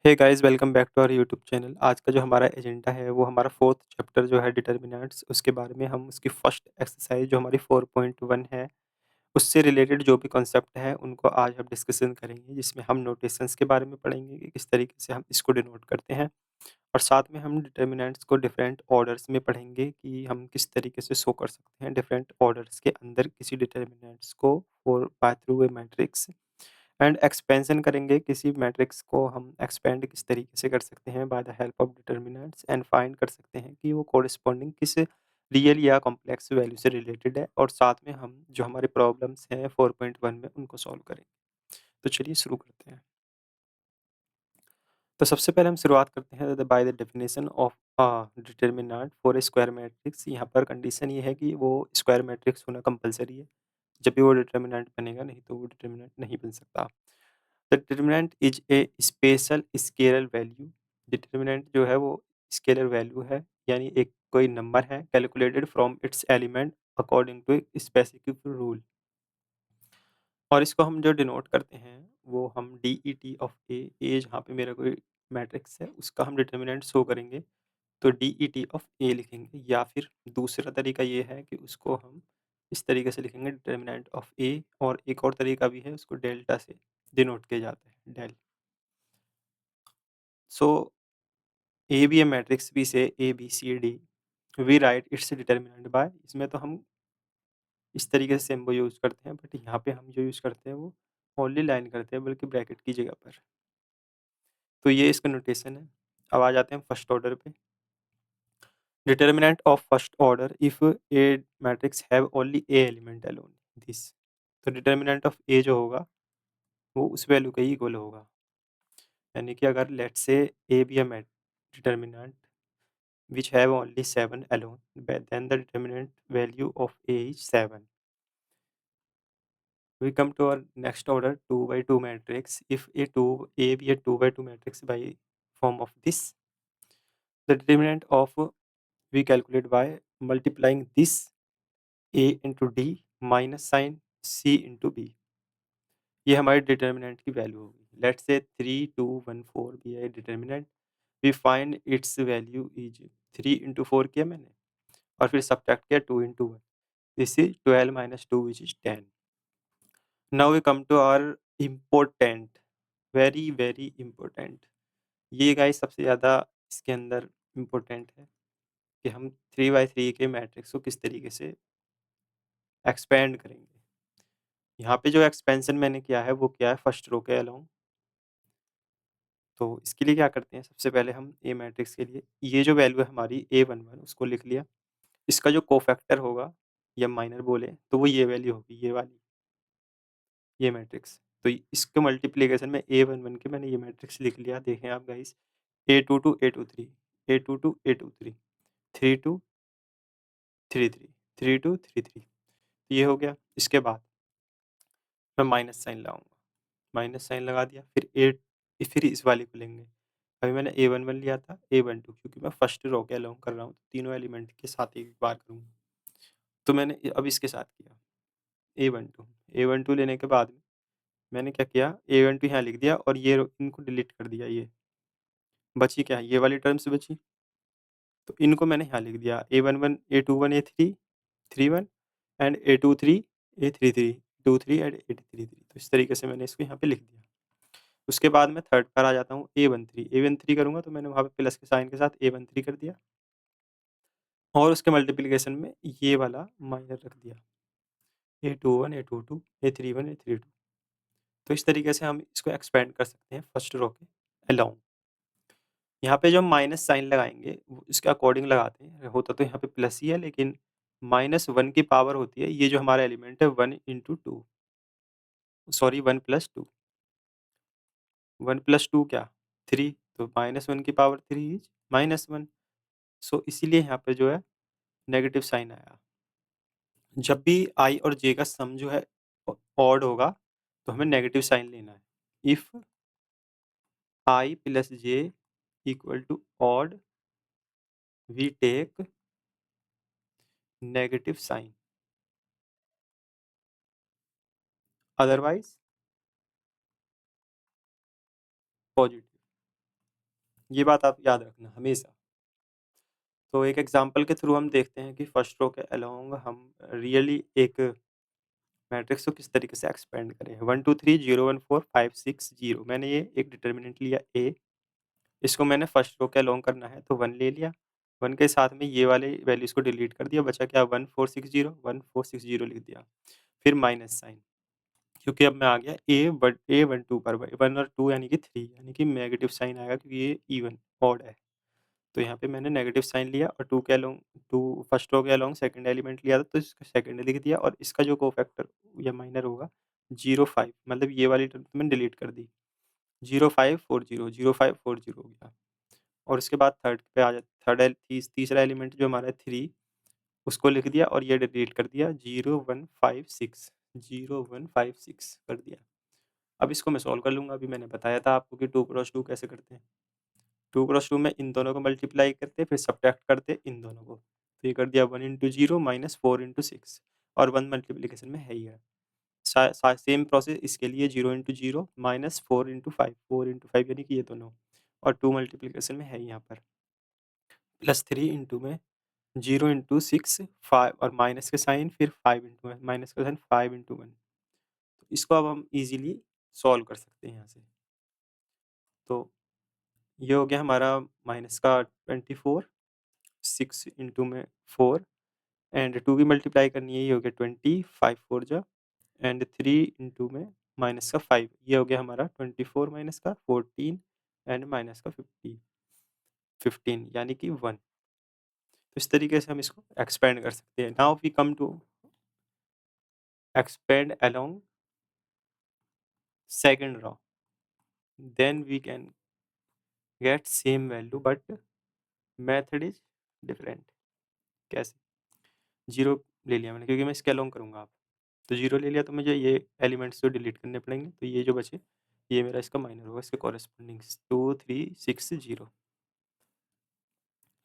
Hey guys welcome back to our YouTube channel. आज का जो हमारा एजेंडा है वो हमारा 4th चैप्टर जो है डिटर्मिनेंट्स, उसके बारे में हम उसकी फर्स्ट एक्सरसाइज जो हमारी 4.1 है उससे रिलेटेड जो भी कॉन्सेप्ट है उनको आज हम डिस्कशन करेंगे, जिसमें हम नोटेशंस के बारे में पढ़ेंगे कि किस तरीके से हम इसको डिनोट करते हैं। और साथ में हम डिटर्मिनेंट्स को डिफरेंट ऑर्डर्स में पढ़ेंगे कि हम किस तरीके से शो कर सकते हैं डिफरेंट ऑर्डर्स के अंदर किसी डिटर्मिनेंट्स को for by through a matrix. And expansion करेंगे, किसी मैट्रिक्स को हम एक्सपेंड किस तरीके से कर सकते हैं by the help of determinants, and find कर सकते हैं कि वो कोरिस्पॉन्डिंग किस रियल या कॉम्प्लेक्स वैल्यू से रिलेटेड है। और साथ में हम जो हमारे प्रॉब्लम्स हैं 4.1 में उनको सॉल्व करेंगे। तो चलिए शुरू करते हैं। तो सबसे पहले हम शुरुआत करते हैं by the definition of determinant for a square matrix. यहाँ पर कंडीशन ये है कि वो स्क्वायर मैट्रिक्स होना कंपलसरी है, जब भी वो डिटर्मिनेंट बनेगा, नहीं तो वो डिटर्मिनेंट नहीं बन सकता। Determinant is a special scalar value. Determinant जो है वो स्केलर वैल्यू है, यानी एक कोई नंबर है calculated from its element according to specific rule. और इसको हम जो डिनोट करते हैं वो हम D E T of A जहाँ पे मेरा कोई मैट्रिक्स है उसका हम डिटर्मिनेंट शो करेंगे, तो डी ई टी ऑफ ए लिखेंगे। या फिर दूसरा तरीका ये है कि उसको हम इस तरीके से लिखेंगे डिटर्मिनेंट ऑफ ए। और एक और तरीका भी है, उसको डेल्टा से डिनोट किया जाता है, del. So A B A matrix B से A B C D we write its determinant by, इसमें तो हम इस तरीके से सिम्बल यूज़ करते हैं, बट यहाँ पे हम जो यूज़ करते हैं वो ओनली लाइन करते हैं, बल्कि ब्रैकेट की जगह पर। तो ये इसका नोटेशन है। अब आ जाते हैं फर्स्ट ऑर्डर पे। Determinant of first order if A matrix have only A element alone this. तो डिटर्मिनेंट ऑफ ए जो होगा वो उस वैल्यू के ही इक्वल होगा। यानी कि अगर let's say A B a determinant which have only 7 alone, but then the determinant value of A is 7. We come to our next order 2 by 2 matrix. If A be a 2 by 2 matrix by form of this, the determinant of we calculate by multiplying this A into D minus sign C into B. ये हमारी determinant की value होगी। Let's say 3 2 1 4 B I determinant. We find its value is 3 into 4 किया मैंने, और फिर subtract किया 2 into 1। This is 12 minus 2 which is 10। Now we come to our important, very very important. ये गाइस सबसे ज़्यादा इसके अंदर इम्पोर्टेंट है कि हम 3 by 3 के मैट्रिक्स को किस तरीके से एक्सपेंड करेंगे। यहाँ पे जो एक्सपेंशन मैंने किया है वो क्या है, फर्स्ट रो के अलोंग। तो इसके लिए क्या करते हैं, सबसे पहले हम ए मैट्रिक्स के लिए ये जो वैल्यू है हमारी A11 उसको लिख लिया। इसका जो कोफैक्टर होगा या माइनर बोले तो वो ये वैल्यू होगी, ये वाली, ये मैट्रिक्स। तो इसके मल्टीप्लिकेशन में A11 के मैंने ये मैट्रिक्स लिख लिया। देखें आप guys, A22 A23 A22 A23 32 33 32 33, ये हो गया। इसके बाद मैं माइनस साइन लगाऊंगा, माइनस साइन लगा दिया। फिर फिर इस वाले को लेंगे। अभी मैंने A11 लिया था, A12 क्योंकि मैं फर्स्ट रो के अलोंग कर रहा हूँ, तो तीनों एलिमेंट के साथ एक बार करूँगा। तो मैंने अब इसके साथ किया A12। A12 लेने के बाद मैंने क्या किया, A12 यहाँ लिख दिया और ये इनको डिलीट कर दिया। ये बची क्या, ये वाली टर्म्स बची, तो इनको मैंने यहाँ लिख दिया A11 A21 A3 31 and A23 A33 23 and A33। तो इस तरीके से मैंने इसको यहाँ पे लिख दिया। उसके बाद मैं थर्ड पर आ जाता हूँ A13 करूँगा, तो मैंने वहाँ पे प्लस के साइन के साथ A13 कर दिया, और उसके मल्टीप्लिकेशन में ये वाला माइनर रख दिया A21 A22 A31 A32। तो इस तरीके से हम इसको एक्सपेंड कर सकते हैं फर्स्ट रो के अलोंग। यहाँ पे जो हम माइनस साइन लगाएँगे वो इसके अकॉर्डिंग लगाते हैं। होता तो यहाँ पे प्लस ही है, लेकिन -1 की पावर होती है। ये जो हमारा एलिमेंट है 1 इंटू 2, सॉरी 1 प्लस 2, 1 प्लस 2 क्या 3, तो -1 की पावर 3 इज -1। सो इसीलिए यहाँ पे जो है नेगेटिव साइन आया। जब भी i और j का सम जो है ऑड होगा तो हमें नेगेटिव साइन लेना है। If i plus j equal to odd, we take negative sign, otherwise positive. ये बात आप याद रखना हमेशा। तो एक एग्जांपल के थ्रू हम देखते हैं कि फर्स्ट रो के अलोंग हम रियली एक मैट्रिक्स को किस तरीके से एक्सपेंड करें। 1 2 3 0 1 4 5 6 0 मैंने ये एक डिटर्मिनेंट लिया ए, इसको मैंने फर्स्ट रो के अलोंग करना है तो 1 ले लिया। 1 के साथ में ये वाले वैल्यूज़ को डिलीट कर दिया, बचा क्या 1 4 6 0 1 4 6 0 लिख दिया। फिर माइनस साइन, क्योंकि अब मैं आ गया A 1 2 पर 1 और 2 यानी कि 3 यानी कि नेगेटिव साइन आएगा क्योंकि ये इवन ऑड है। तो यहाँ पे मैंने नेगेटिव साइन लिया और 2 के अलोंग 2 फर्स्ट रो के अलोंग सेकंड एलिमेंट लिया था तो इसका सेकंड लिख दिया और इसका जो कोफैक्टर या माइनर होगा 0 5 मतलब ये वाली टर्म तो मैंने डिलीट कर दी। 0 5 4 0 0 5 4 0 हो गया। और उसके बाद थर्ड पे आ जाता तीसरा एलिमेंट जो हमारा है 3 उसको लिख दिया और ये डिलीट कर दिया 0 1 5 6 0 1 5 6 कर दिया। अब इसको मैं सॉल्व कर लूँगा। अभी मैंने बताया था आपको कि 2 क्रॉस 2 कैसे करते हैं। 2 क्रॉस 2 में इन दोनों को मल्टीप्लाई करते फिर सब्ट्रैक्ट करते इन दोनों को। तो ये कर दिया 1 इंटू 0 माइनस 4 इंटू 6 और 1 मल्टीप्लिकेशन में है ही है। सेम प्रोसेस इसके लिए 0 इंटू 0 माइनस 4 इंटू 5 4 इंटू 5 यानी कि ये दोनों और 2 मल्टीप्लिकेशन में है यहाँ पर प्लस 3 इंटू में 0 इंटू 6 5 और माइनस के साइन फिर 5 इंटू माइनस का साइन 5 इंटू 1। तो इसको अब हम इजीली सॉल्व कर सकते हैं यहाँ से। तो ये हो गया हमारा माइनस का 24 6 इंटू में 4 एंड 2 की मल्टीप्लाई करनी है, ये हो गया 20 5 4 जा एंड 3 इंटू में माइनस का 5 ये हो गया हमारा 24 माइनस का 14 एंड माइनस का 15 यानी कि 1। तो इस तरीके से हम इसको एक्सपेंड कर सकते हैं। Now we come to expand along second row, then we can get same value but method is different. कैसे? 0 ले लिया मैंने क्योंकि मैं इसके अलोंग करूँगा आप, तो 0 ले लिया तो मुझे ये एलिमेंट्स तो डिलीट करने पड़ेंगे, तो ये जो बचे ये मेरा इसका माइनर होगा, इसके कॉरेस्पॉन्डिंग 2 3 6 0।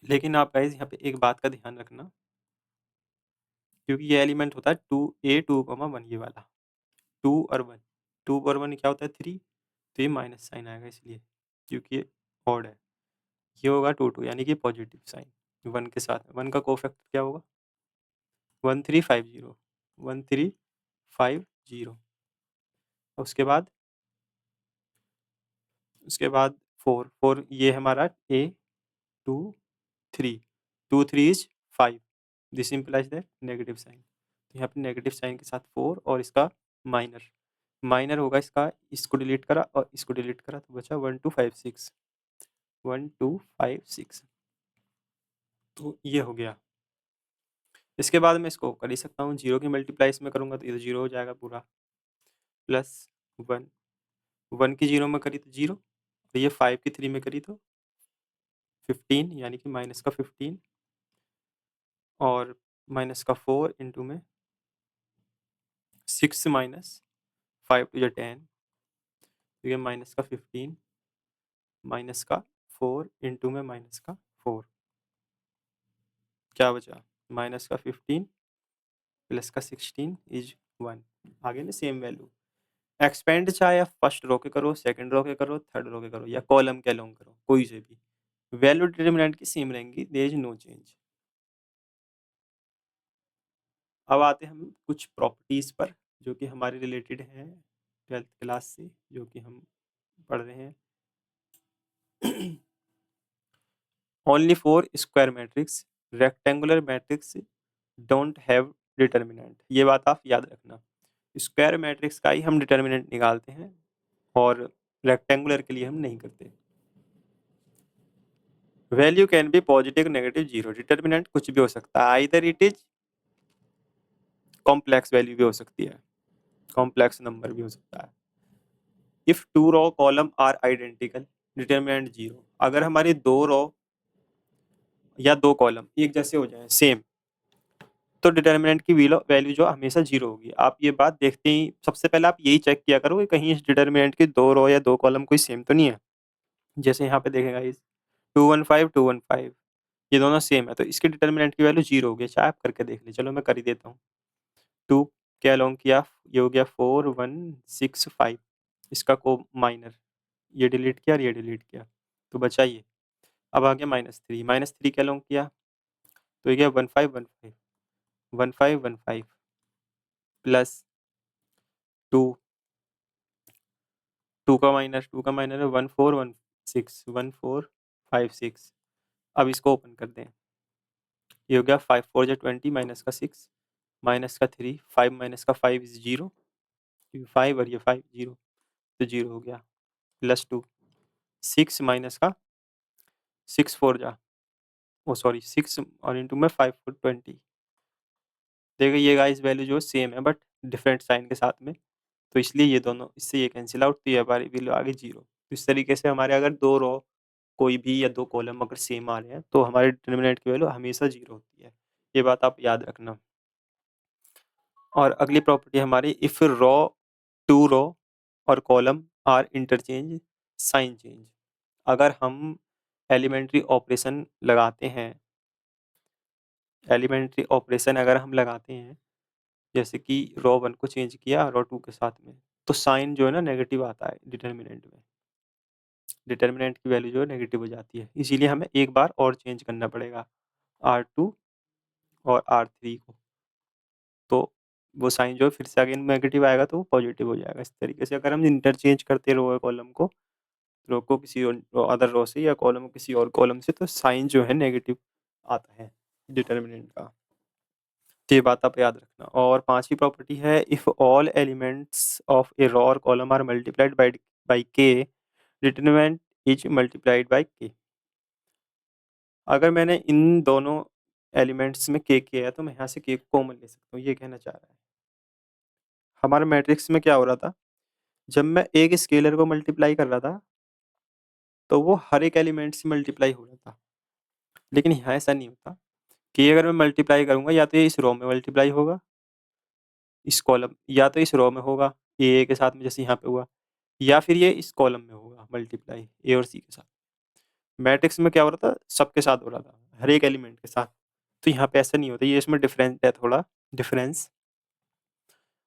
लेकिन आप गाइस यहाँ पे एक बात का ध्यान रखना, क्योंकि ये एलिमेंट होता है 2 ये वाला 2 और 1, 2 और 1 क्या होता है 3, तो ये माइनस साइन आएगा इसलिए क्योंकि ये ऑड है। ये होगा 2 2 यानी कि पॉजिटिव साइन 1 के साथ। 1 का कोफैक्टर क्या होगा 1350 1350। उसके बाद 4 4 ये हमारा A 2 3 2 3 is 5, this implies that negative sign. तो यहाँ पे नेगेटिव साइन के साथ 4 और इसका माइनर माइनर होगा इसका, इसको डिलीट करा और इसको डिलीट करा तो बचा 1 2 5 6 1 2 5 6। तो ये हो गया। इसके बाद मैं इसको कर ही सकता हूँ, 0 की मल्टीप्लाई इसमें करूँगा तो ये तो 0 हो जाएगा पूरा, प्लस 1 1 की 0 में करी तो 0, तो ये 5 की 3 में करी तो 15 यानी कि माइनस का 15 और माइनस का 4 इंटू में 6 माइनस 5 टू 10, तो ये माइनस का 15 माइनस का 4 इंटू में माइनस का 4 क्या बचा माइनस का 15 प्लस का 16 इज 1। आगे ना सेम वैल्यू एक्सपेंड चाहे आप फर्स्ट रो के करो, सेकंड रो के करो, थर्ड रो के करो या कॉलम के अलोंग करो, कोई से भी वैल्यू डिटरमिनेंट की सेम रहेंगी, देयर इज नो चेंज। अब आते हैं हम कुछ प्रॉपर्टीज़ पर जो कि हमारे रिलेटेड हैं 12th क्लास से, जो कि हम पढ़ रहे हैं। Only for square matrix rectangular matrix don't have determinant, ये बात आप याद रखना। स्क्वायर मैट्रिक्स का ही हम डिटर्मिनेंट निकालते हैं और रेक्टेंगुलर के लिए हम नहीं करते। Value can be positive negative zero, determinant कुछ भी हो सकता है, either it is complex value भी हो सकती है, कॉम्प्लेक्स नंबर भी हो सकता है। If two row column are identical determinant zero, अगर हमारी दो रो या दो कॉलम एक जैसे हो जाए सेम, तो डिटर्मिनेंट की वैल्यू जो हमेशा जीरो होगी। आप ये बात देखते ही सबसे पहले आप यही चेक किया करो कि कहीं इस डिटर्मिनेंट की दो रो या दो कॉलम कोई सेम तो नहीं है। जैसे यहाँ पे देखेगा इस 215 ये दोनों सेम है तो इसके डिटर्मिनेंट की वैल्यू जीरो होगी, चाहे आप करके देख लीजिए। चलो मैं कर ही देता हूँ। 2 के अलोंग किया, ये हो गया 4165, इसका को माइनर ये डिलीट किया और ये डिलीट किया तो बचा ये अब आ गया -3, -3 क्या लॉन्ग किया तो ये गया 1515, 1515 प्लस 2, 2 का माइनस है 1416, 1456। अब इसको ओपन कर दें, ये हो गया 5 4 जा 20 माइनस का 6 माइनस का 3, 5 माइनस का 5 इज 0, 5 और ये 5 0 तो 0 हो गया, प्लस 2, 6 माइनस का 6 4 जा ओ सॉरी 6 और इंटू में 5 4 20। देखो ये गाइस वैल्यू जो सेम है बट डिफरेंट साइन के साथ में, तो इसलिए ये दोनों इससे ये कैंसिल आउट, तो ये हमारी वैल्यू आ गई 0। तो इस तरीके से हमारे अगर दो रो कोई भी या दो कॉलम अगर सेम आ रहे हैं तो हमारे डिटर्मिनेंट की वैल्यू हमेशा 0 होती है, ये बात आप याद रखना। और अगली प्रॉपर्टी हमारी इफ रो टू रो और column are interchange sign change. अगर हम एलिमेंट्री ऑपरेशन लगाते हैं, एलिमेंट्री ऑपरेशन अगर हम लगाते हैं जैसे कि रो वन को चेंज किया रो टू के साथ में, तो साइन जो है ना नेगेटिव आता है डिटर्मिनेंट में, डिटर्मिनेंट की वैल्यू जो है नेगेटिव हो जाती है, इसीलिए हमें एक बार और चेंज करना पड़ेगा R2 और R3 को, तो वो साइन जो है फिर से अगेन नेगेटिव आएगा तो वो पॉजिटिव हो जाएगा। इस तरीके से अगर हम इंटरचेंज करते रो कॉलम को, रो को किसी और अदर रो से या कॉलम को किसी और कॉलम से, तो साइन जो है नेगेटिव आता है डिटर्मिनेंट का, तो ये बात आप याद रखना। और पांचवी प्रॉपर्टी है इफ ऑल एलिमेंट्स ऑफ ए रो और कॉलम आर मल्टीप्लाइड बाय के, डिटरमिनेंट इज मल्टीप्लाइड बाय के। अगर मैंने इन दोनों एलिमेंट्स में के किया है तो मैं यहाँ से के को कॉमन ले सकता हूँ, ये कहना चाह रहा है। हमारे मैट्रिक्स में क्या हो रहा था, जब मैं एक स्केलर को मल्टीप्लाई कर रहा था तो वो हर एक एलिमेंट से मल्टीप्लाई हो रहा था, लेकिन यहाँ ऐसा नहीं होता कि अगर मैं मल्टीप्लाई करूंगा या तो ये इस रो में मल्टीप्लाई होगा, इस कॉलम या तो इस रो में होगा ए के साथ में जैसे यहाँ पे हुआ, या फिर ये इस कॉलम में होगा मल्टीप्लाई ए और सी के साथ। मैट्रिक्स में क्या हो रहा था, सबके साथ हो रहा था, हर एक एलिमेंट के साथ, तो यहाँ पे ऐसा नहीं होता, ये इसमें डिफरेंस है, थोड़ा डिफरेंस।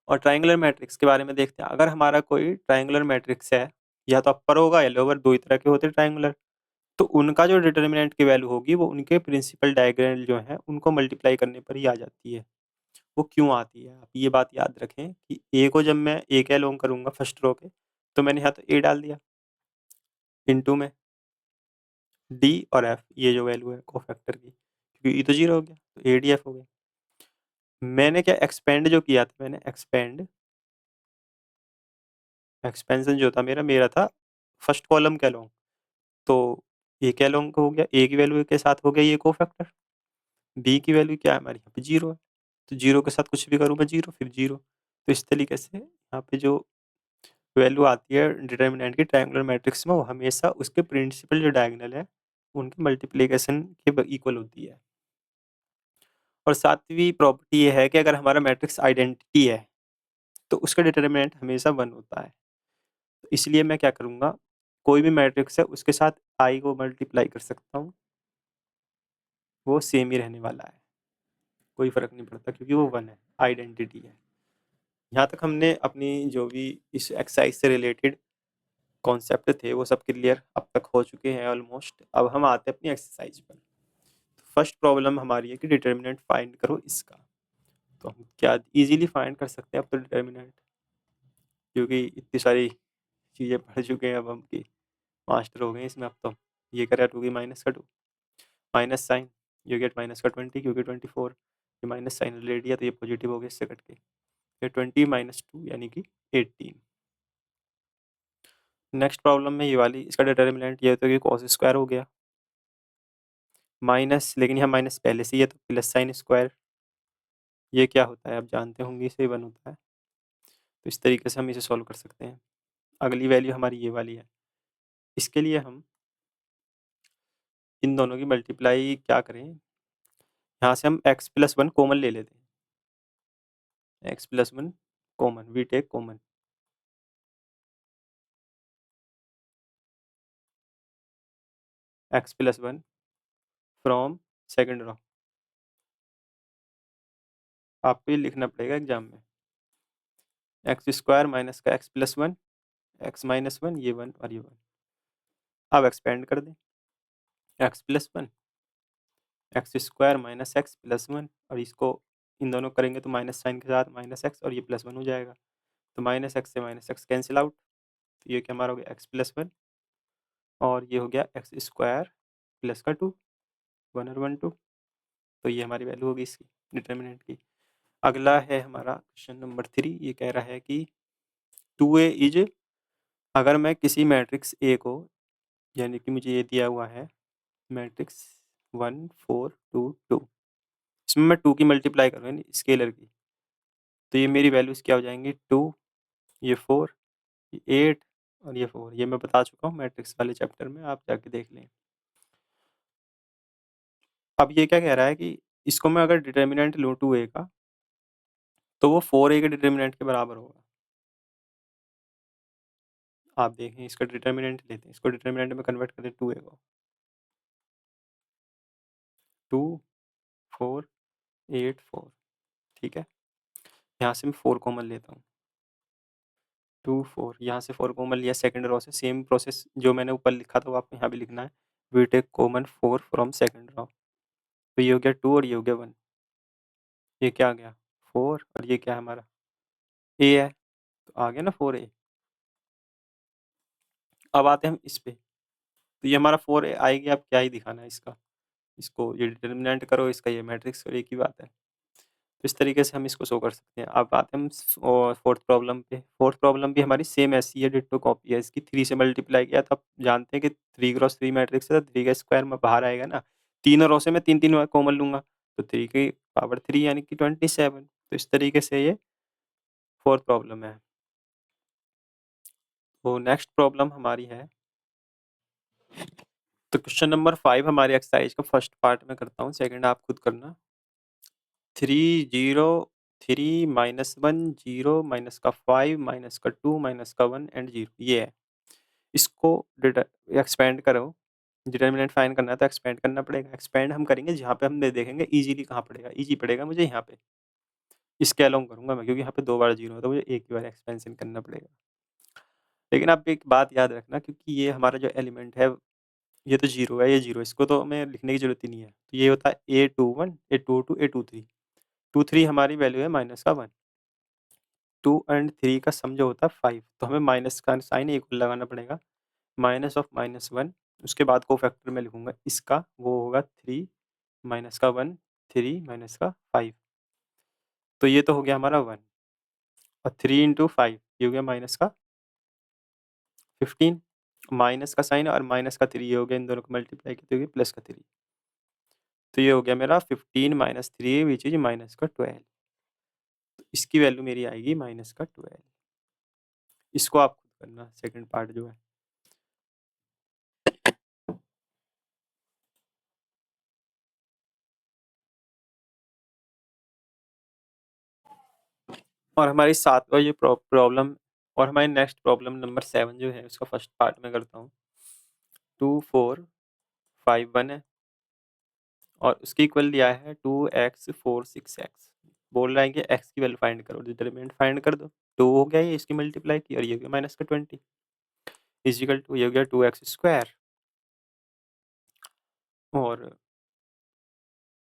और ट्राइंगुलर मैट्रिक्स के बारे में देखते हैं, अगर हमारा कोई ट्राइंगुलर मैट्रिक्स है, या तो अपर होगा या लोअर, दो ही तरह के होते हैं ट्राइंगुलर, तो उनका जो डिटर्मिनेंट की वैल्यू होगी वो उनके प्रिंसिपल डायगोनल जो है उनको मल्टीप्लाई करने पर ही आ जाती है। वो क्यों आती है, आप ये बात याद रखें कि ए को जब मैं ए के अलोंग करूंगा फर्स्ट रो के, तो मैंने यहाँ तो ए डाल दिया, इनटू में डी और एफ, ये जो वैल्यू है कोफैक्टर की, क्योंकि ई तो 0 हो गया तो ए डी एफ हो गया। मैंने क्या एक्सपेंड जो किया था, मैंने एक्सपेंशन जो था मेरा था फर्स्ट कॉलम के अलोंग, तो ए के अलोंग हो गया, ए की वैल्यू के साथ हो गया ये कोफैक्टर, बी की वैल्यू क्या है हमारी यहाँ पे 0 है, तो 0 के साथ कुछ भी करूँ मैं 0 फिर 0, तो इस तरीके से यहाँ पे जो वैल्यू आती है डिटर्मिनेंट की ट्रायंगुलर मैट्रिक्स में, वो हमेशा उसके प्रिंसिपल जो डायगोनल है उनके मल्टीप्लिकेशन के इक्वल होती है। और सातवीं प्रॉपर्टी ये है कि अगर हमारा मैट्रिक्स आइडेंटिटी है तो उसका डिटर्मिनेंट हमेशा 1 होता है। तो इसलिए मैं क्या करूँगा, कोई भी मैट्रिक्स है उसके साथ आई को मल्टीप्लाई कर सकता हूँ, वो सेम ही रहने वाला है, कोई फर्क नहीं पड़ता क्योंकि वो 1 है, आइडेंटिटी है। यहाँ तक हमने अपनी जो भी इस एक्सरसाइज से रिलेटेड कॉन्सेप्ट थे वो सब क्लियर अब तक हो चुके हैं ऑलमोस्ट। अब हम आते हैं अपनी एक्सरसाइज पर। तो फर्स्ट प्रॉब्लम हमारी है कि डिटर्मिनेंट फाइंड करो इसका, तो हम क्या इजीली फाइंड कर सकते हैं अब तो डिटर्मिनेंट, क्योंकि इतनी सारी चीज़ें पढ़ चुके हैं अब हम कि मास्टर हो गए हैं इसमें अब तो। ये करें 2 की माइनस का 2, minus sign, you get minus का 20 क्योंकि 24, ये माइनस साइन ले लिया तो ये पॉजिटिव हो गया इससे कट के, ये 20 माइनस 2 यानी कि 18। नेक्स्ट प्रॉब्लम में ये वाली, इसका डिटर्मिनेंट ये होता है कि कॉस स्क्वायर हो गया माइनस, लेकिन यहाँ माइनस पहले से ही है तो प्लस साइन स्क्वायर, ये क्या होता है आप जानते होंगे, इसे 1 होता है। तो इस तरीके से हम इसे सॉल्व कर सकते हैं। अगली वैल्यू हमारी ये वाली है, इसके लिए हम इन दोनों की मल्टीप्लाई क्या करें, यहाँ से हम x प्लस 1 कॉमन ले लेते हैं, x plus 1 common, we take common, x plus 1 from second row, आपको ये लिखना पड़ेगा एग्जाम में, एक्स स्क्वायर माइनस का x प्लस 1, एक्स माइनस 1 ये 1 और ये 1। अब एक्सपेंड कर दें, x plus one, x square minus x plus one, और इसको इन दोनों करेंगे तो माइनस साइन के साथ माइनस एक्स और ये प्लस वन हो जाएगा, तो माइनस एक्स से माइनस एक्स कैंसिल आउट, तो ये क्या हमारा हो गया एक्स प्लस वन, और ये हो गया एक्स स्क्वायर प्लस का टू, वन और वन टू, तो ये हमारी वैल्यू होगी इसकी डिटर्मिनेंट की। अगला है हमारा क्वेश्चन नंबर 3, ये कह रहा है कि 2a इज, अगर मैं किसी मैट्रिक्स ए को, यानी कि मुझे ये दिया हुआ है मैट्रिक्स 1 4 2 2, इसमें मैं 2 की मल्टीप्लाई करूँ यानी स्केलर की, तो ये मेरी वैल्यूज़ क्या हो जाएंगी 2, ये 4, ये 8 और ये 4, ये मैं बता चुका हूँ मैट्रिक्स वाले चैप्टर में, आप जाके देख लें। अब ये क्या कह रहा है कि इसको मैं अगर डिटर्मिनेंट लूँ 2a का, तो वो 4a के डिटर्मिनेंट के बराबर होगा। आप देखें इसका डिटर्मिनेंट लेते हैं, इसको डिटर्मिनेंट में कन्वर्ट करते हैं 2a को, 2 4 8 4, ठीक है। यहाँ से मैं 4 कॉमन लेता हूँ, 2 4, यहाँ से 4 कॉमन लिया सेकंड रो से, सेम प्रोसेस जो मैंने ऊपर लिखा था वो आपको यहाँ भी लिखना है, we take common 4 from second row, तो ये हो गया 2 और ये हो गया 1, ये क्या आ गया 4 और ये क्या है हमारा a है, तो आ गया ना 4a। अब आते हैं हम इस पे, तो ये हमारा 4a आएगी, अब क्या ही दिखाना है इसका, इसको ये डिटर्मिनेंट करो, इसका ये मैट्रिक्स करो, एक ही बात है। तो इस तरीके से हम इसको शो कर सकते हैं। अब आते हैं हम फोर्थ प्रॉब्लम पे। फोर्थ प्रॉब्लम भी हमारी सेम ऐसी है, डिट्टो कॉपी है इसकी, 3 से मल्टीप्लाई किया, तो आप जानते हैं कि 3 क्रॉस 3 मैट्रिक्स है, तो 3 का स्क्वायर में बाहर आएगा ना, तीनों रो से मैं 3 कॉमन लूंगा, तो 3 की पावर 3 यानी कि 27, तो इस तरीके से ये फोर्थ प्रॉब्लम है। तो नेक्स्ट प्रॉब्लम हमारी है, तो क्वेश्चन नंबर 5 हमारी एक्सरसाइज का फर्स्ट पार्ट में करता हूँ, सेकंड आप खुद करना। 3 0 3 -1 0 माइनस का 5 माइनस का 2 माइनस का 1 एंड 0, ये है। इसको एक्सपेंड करो, डिटर्मिनेंट फाइंड करना है तो एक्सपेंड करना पड़ेगा। एक्सपेंड हम करेंगे जहाँ पे हम देखेंगे इजीली कहाँ पड़ेगा, इजी पड़ेगा मुझे यहाँ पे, इसके अलाउंग करूंगा मैं, क्योंकि यहाँ पे 2 बार 0 है तो मुझे एक ही बार एक्सपेंशन करना पड़ेगा। लेकिन आप एक बात याद रखना, क्योंकि ये हमारा जो एलिमेंट है ये तो 0 है, ये 0, इसको तो हमें लिखने की जरूरत ही नहीं है, तो ये होता है a21 a22 a23, 2 3 हमारी वैल्यू है माइनस का 1, 2 एंड 3 का सम जो होता है 5, तो हमें माइनस का साइन इक्वल लगाना पड़ेगा, माइनस ऑफ -1, उसके बाद को फैक्टर में लिखूंगा इसका, वो होगा 3 माइनस का 1 3 माइनस का 5, तो ये तो हो गया हमारा 1, और 3 इंटू 5 ये हो गया माइनस का 15, माइनस का साइन और माइनस का 3 ये हो गया, इन दोनों को मल्टीप्लाई किया तो ये प्लस का 3, तो ये हो गया मेरा 15 माइनस 3 विच इज माइनस का 12, तो इसकी वैल्यू मेरी आएगी माइनस का 12। इसको आप खुद करना सेकंड पार्ट जो है। और हमारी सातवां ये प्रॉब्लम, और हमारी नेक्स्ट प्रॉब्लम नंबर 7 जो है उसका फर्स्ट पार्ट में करता हूँ। 2 4 5 1 है, और उसकी इक्वल दिया है 2x 4 6x, बोल रहा है कि x की वैल्यू फाइंड करो, डिटरमिनेंट फाइंड कर दो, 2 हो गया, ये इसकी मल्टीप्लाई की और ये हो गया माइनस का 20 इजिकल टू ये हो गया 2x स्क्वायर और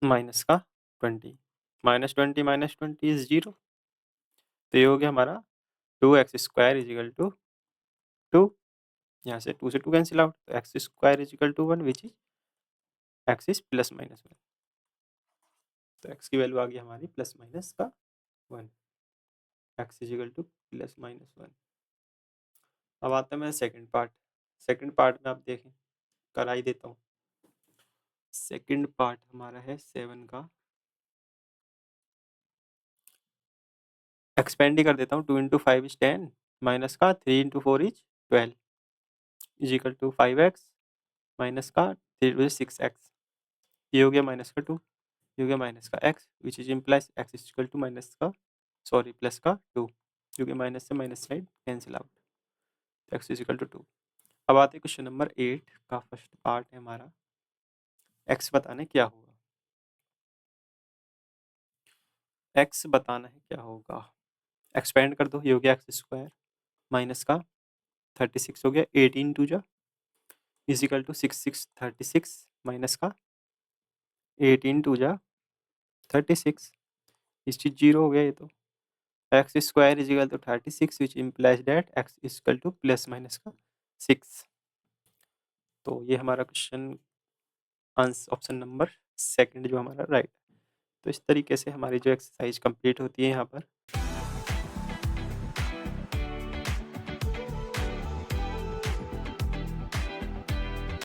माइनस का 20, माइनस 20 इज 0, तो ये हो गया हमारा 2x स्क्वायर इजिकल टू 2, यहाँ से 2 से 2 कैंसिल आउट, तो x square equal to 1 which is x is plus minus 1, तो x की वैल्यू आ गई हमारी प्लस माइनस का 1, x equal to plus minus 1। अब आता है मैं सेकंड पार्ट, सेकंड पार्ट में आप देखें करा ही देता हूँ। सेकंड पार्ट हमारा है 7 का, एक्सपेंड ही कर देता हूँ, 2 इंटू 5 इज 10 माइनस का 3 into 4 is 12 equal to 5x minus का 3 टू 6x, ये हो गया माइनस का 2, ये हो गया माइनस का x which is implies x equal to minus का सॉरी प्लस का 2, क्योंकि माइनस से माइनस साइड कैंसिल आउट, तो x इजिकल टू 2। अब आते हैं क्वेश्चन नंबर 8 का फर्स्ट पार्ट है हमारा, x बताना है क्या होगा, x बताना है क्या होगा, एक्सपेंड कर दो, ये हो गया एक्स स्क्वायर माइनस का 36 हो गया 18 टू जा इजिकल टू 6 6 36 माइनस का 18 टू जा 36, इस चीज़ 0 हो गया ये तो। X square is equal to 36 which implies that x is equal to plus minus का 6। तो ये हमारा question answer option number second जो हमारा राइट। तो इस तरीके से हमारी जो एक्सरसाइज कंप्लीट होती है यहाँ पर।